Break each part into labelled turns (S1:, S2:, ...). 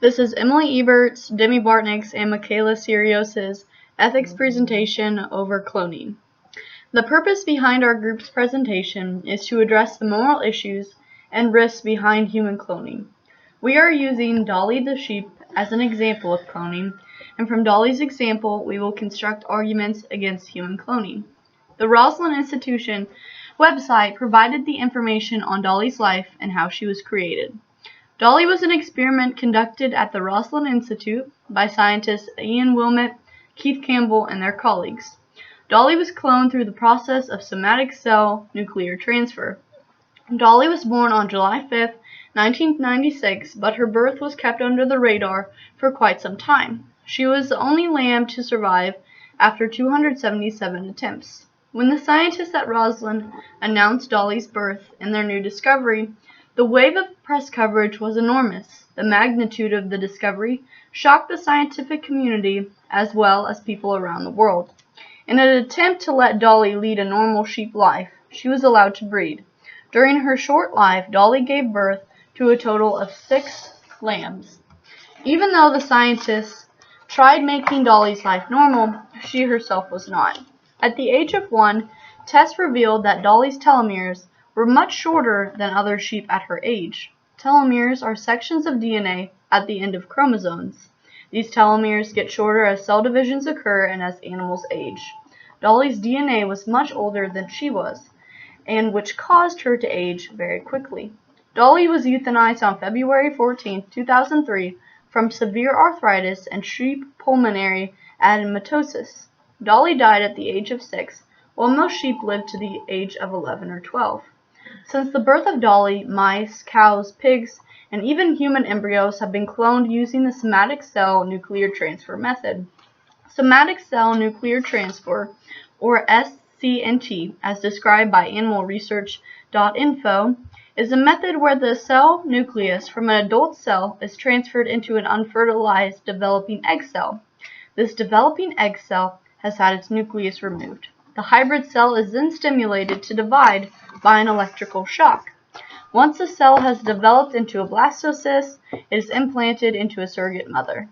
S1: This is Emily Ebert's, Demi Bartonek's, and Michaela Serrioz's ethics presentation over cloning. The purpose behind our group's presentation is to address the moral issues and risks behind human cloning. We are using Dolly the sheep as an example of cloning, and from Dolly's example, we will construct arguments against human cloning. The Roslin Institution website provided the information on Dolly's life and how she was created. Dolly was an experiment conducted at the Roslin Institute by scientists Ian Wilmot, Keith Campbell, and their colleagues. Dolly was cloned through the process of somatic cell nuclear transfer. Dolly was born on July 5, 1996, but her birth was kept under the radar for quite some time. She was the only lamb to survive after 277 attempts. When the scientists at Roslin announced Dolly's birth and their new discovery, the wave of press coverage was enormous. The magnitude of the discovery shocked the scientific community as well as people around the world. In an attempt to let Dolly lead a normal sheep life, she was allowed to breed. During her short life, Dolly gave birth to a total of 6 lambs. Even though the scientists tried making Dolly's life normal, she herself was not. At the age of 1, tests revealed that Dolly's telomeres were much shorter than other sheep at her age. Telomeres are sections of DNA at the end of chromosomes. These telomeres get shorter as cell divisions occur and as animals age. Dolly's DNA was much older than she was, and which caused her to age very quickly. Dolly was euthanized on February 14, 2003 from severe arthritis and sheep pulmonary adenomatosis. Dolly died at the age of 6, while most sheep lived to the age of 11 or 12. Since the birth of Dolly, mice, cows, pigs, and even human embryos have been cloned using the somatic cell nuclear transfer method. Somatic cell nuclear transfer, or SCNT, as described by animalresearch.info, is a method where the cell nucleus from an adult cell is transferred into an unfertilized developing egg cell. This developing egg cell has had its nucleus removed. The hybrid cell is then stimulated to divide by an electrical shock. Once the cell has developed into a blastocyst, it is implanted into a surrogate mother.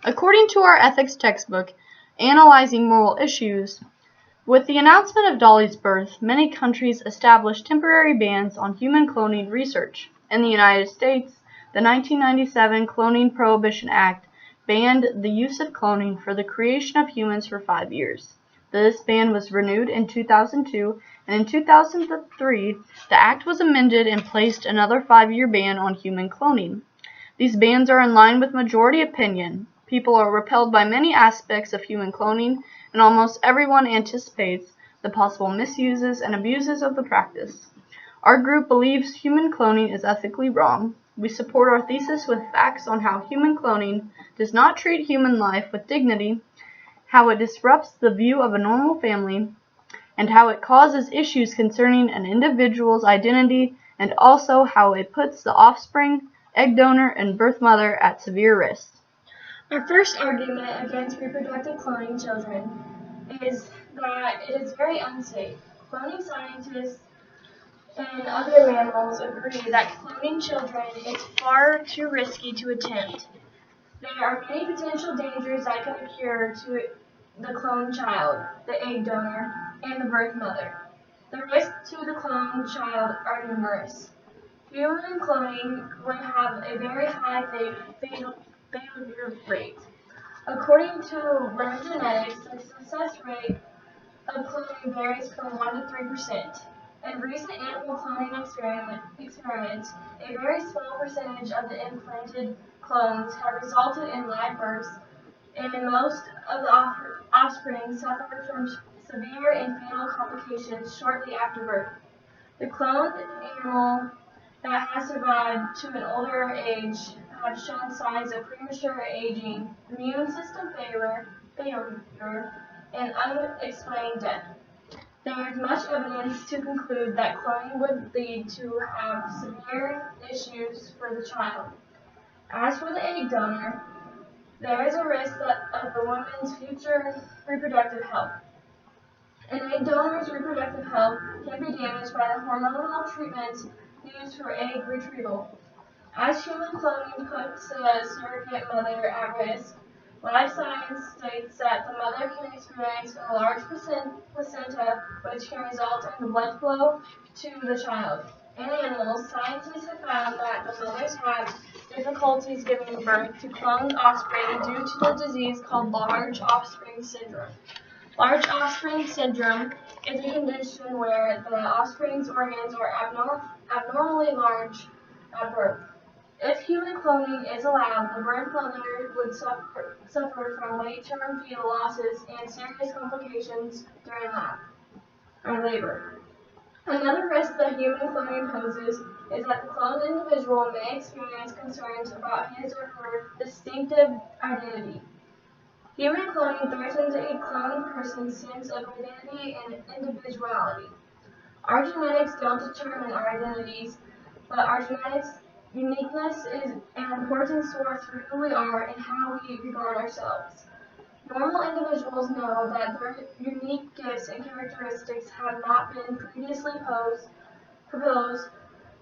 S1: According to our ethics textbook, Analyzing Moral Issues, with the announcement of Dolly's birth, many countries established temporary bans on human cloning research. In the United States, the 1997 Cloning Prohibition Act banned the use of cloning for the creation of humans for 5 years. This ban was renewed in 2002, and in 2003, the act was amended and placed another 5-year ban on human cloning. These bans are in line with majority opinion. People are repelled by many aspects of human cloning, and almost everyone anticipates the possible misuses and abuses of the practice. Our group believes human cloning is ethically wrong. We support our thesis with facts on how human cloning does not treat human life with dignity, how it disrupts the view of a normal family, and how it causes issues concerning an individual's identity, and also how it puts the offspring, egg donor, and birth mother at severe risk.
S2: Our first argument against reproductive cloning children is that it is very unsafe. Cloning scientists and other mammals agree that cloning children is far too risky to attempt. There are many potential dangers that can occur to the cloned child, the egg donor, and the birth mother. The risks to the cloned child are numerous. Human cloning would have a very high failure rate. According to Learn Genetics, the success rate of cloning varies from 1 to 3%. In recent animal cloning experiments, a very small percentage of the implanted clones have resulted in live births, and most of the offspring suffer from severe and fatal complications shortly after birth. The cloned animal that has survived to an older age have shown signs of premature aging, immune system failure, and unexplained death. There is much evidence to conclude that cloning would lead to have severe issues for the child. As for the egg donor, there is a risk of the woman's future reproductive health. An egg donor's reproductive health can be damaged by the hormonal treatments used for egg retrieval. As human cloning puts the surrogate mother at risk, life science states that the mother can experience a large placenta, which can result in the blood flow to the child. In animals, scientists have found that the mothers have difficulties giving birth to cloned offspring due to the disease called large offspring syndrome. Large offspring syndrome is a condition where the offspring's organs are abnormally large at birth. If human cloning is allowed, the birth mother would suffer from late-term fetal losses and serious complications during labor. Another risk that human cloning poses is that the cloned individual may experience concerns about his or her distinctive identity. Human cloning threatens a cloned person's sense of identity and individuality. Our genetics don't determine our identities, but our genetics uniqueness is an important source for who we are and how we regard ourselves. Normal individuals know that their unique gifts and characteristics have not been previously proposed,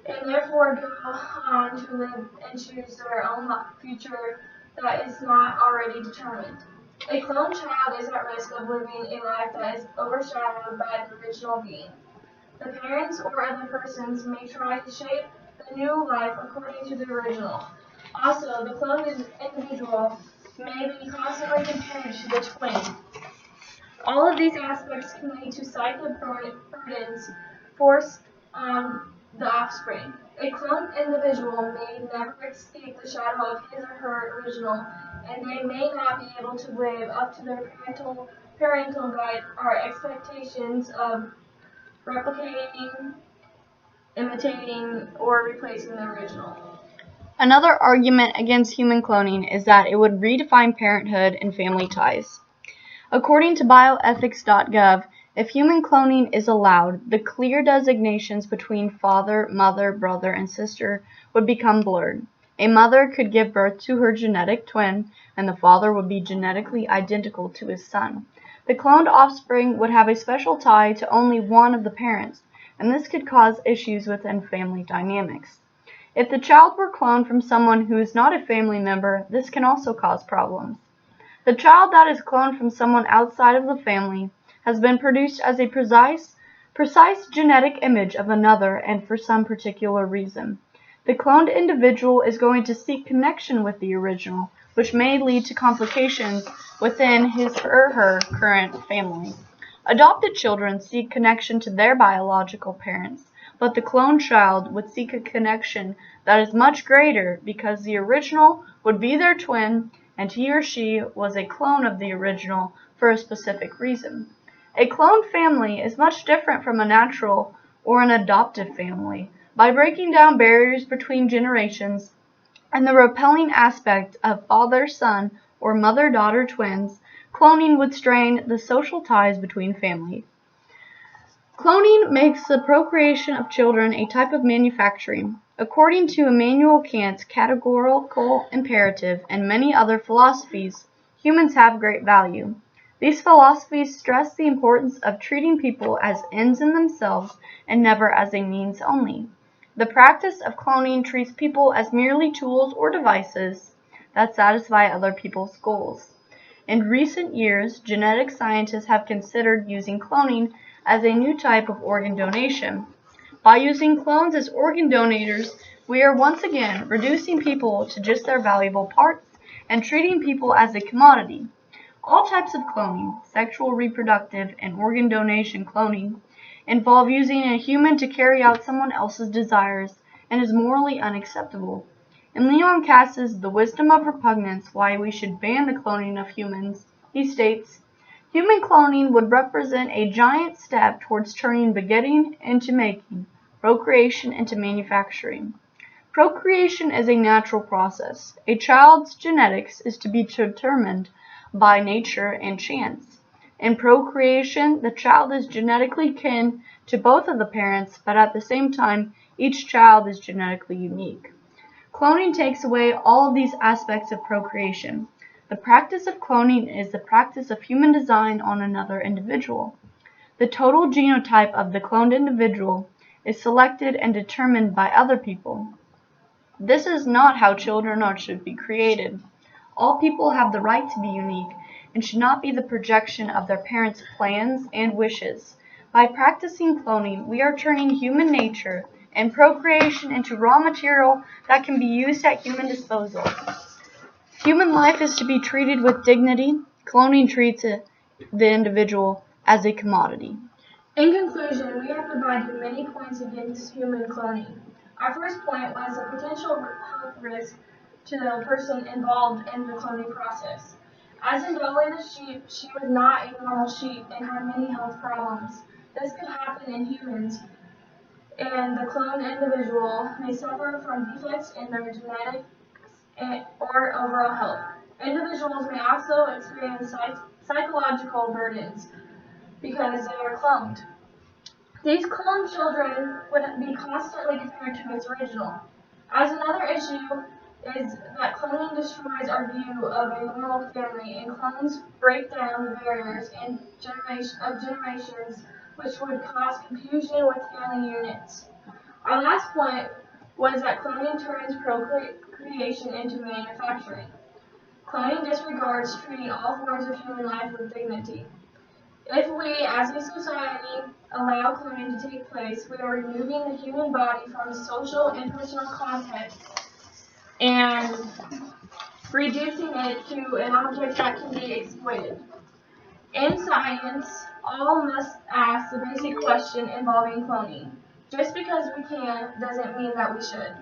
S2: and therefore go on to live and choose their own future that is not already determined. A cloned child is at risk of living a life that is overshadowed by the original being. The parents or other persons may try to shape the new life according to the original. Also, the cloned individual may be constantly compared to the twin. All of these aspects can lead to psychic burdens forced on the offspring. A cloned individual may never escape the shadow of his or her original, and they may not be able to live up to their parental guide or expectations of replicating, imitating, or replacing the original.
S1: Another argument against human cloning is that it would redefine parenthood and family ties. According to bioethics.gov, if human cloning is allowed, the clear designations between father, mother, brother, and sister would become blurred. A mother could give birth to her genetic twin, and the father would be genetically identical to his son. The cloned offspring would have a special tie to only one of the parents, and this could cause issues within family dynamics. If the child were cloned from someone who is not a family member, this can also cause problems. The child that is cloned from someone outside of the family has been produced as a precise genetic image of another and for some particular reason. The cloned individual is going to seek connection with the original, which may lead to complications within his or her current family. Adopted children seek connection to their biological parents, but the cloned child would seek a connection that is much greater because the original would be their twin and he or she was a clone of the original for a specific reason. A cloned family is much different from a natural or an adoptive family. By breaking down barriers between generations and the repelling aspect of father-son or mother-daughter twins, cloning would strain the social ties between families. Cloning makes the procreation of children a type of manufacturing. According to Immanuel Kant's categorical imperative and many other philosophies, humans have great value. These philosophies stress the importance of treating people as ends in themselves and never as a means only. The practice of cloning treats people as merely tools or devices that satisfy other people's goals. In recent years, genetic scientists have considered using cloning as a new type of organ donation. By using clones as organ donators, we are once again reducing people to just their valuable parts and treating people as a commodity. All types of cloning, sexual, reproductive, and organ donation cloning, involve using a human to carry out someone else's desires and is morally unacceptable. In Leon Kass's The Wisdom of Repugnance, Why We Should Ban the Cloning of Humans, he states, human cloning would represent a giant step towards turning begetting into making, procreation into manufacturing. Procreation is a natural process. A child's genetics is to be determined by nature and chance. In procreation, the child is genetically kin to both of the parents, but at the same time, each child is genetically unique. Cloning takes away all of these aspects of procreation. The practice of cloning is the practice of human design on another individual. The total genotype of the cloned individual is selected and determined by other people. This is not how children should be created. All people have the right to be unique and should not be the projection of their parents' plans and wishes. By practicing cloning, we are turning human nature and procreation into raw material that can be used at human disposal. Human life is to be treated with dignity. Cloning treats the individual as a commodity.
S2: In conclusion, we have provided many points against human cloning. Our first point was the potential health risk to the person involved in the cloning process. As in Dolly the sheep, she was not a normal sheep and had many health problems. This could happen in humans, and the cloned individual may suffer from defects in their genetics or overall health. Individuals may also experience psychological burdens because they are cloned. These cloned children would be constantly compared to its original. As another issue is that cloning destroys our view of a normal family, and clones break down the barriers and generations, which would cause confusion with family units. Our last point was that cloning turns procreation into manufacturing. Cloning disregards treating all forms of human life with dignity. If we, as a society, allow cloning to take place, we are removing the human body from social and personal context and reducing it to an object that can be exploited. In science, all must ask the basic question involving cloning. Just because we can doesn't mean that we should.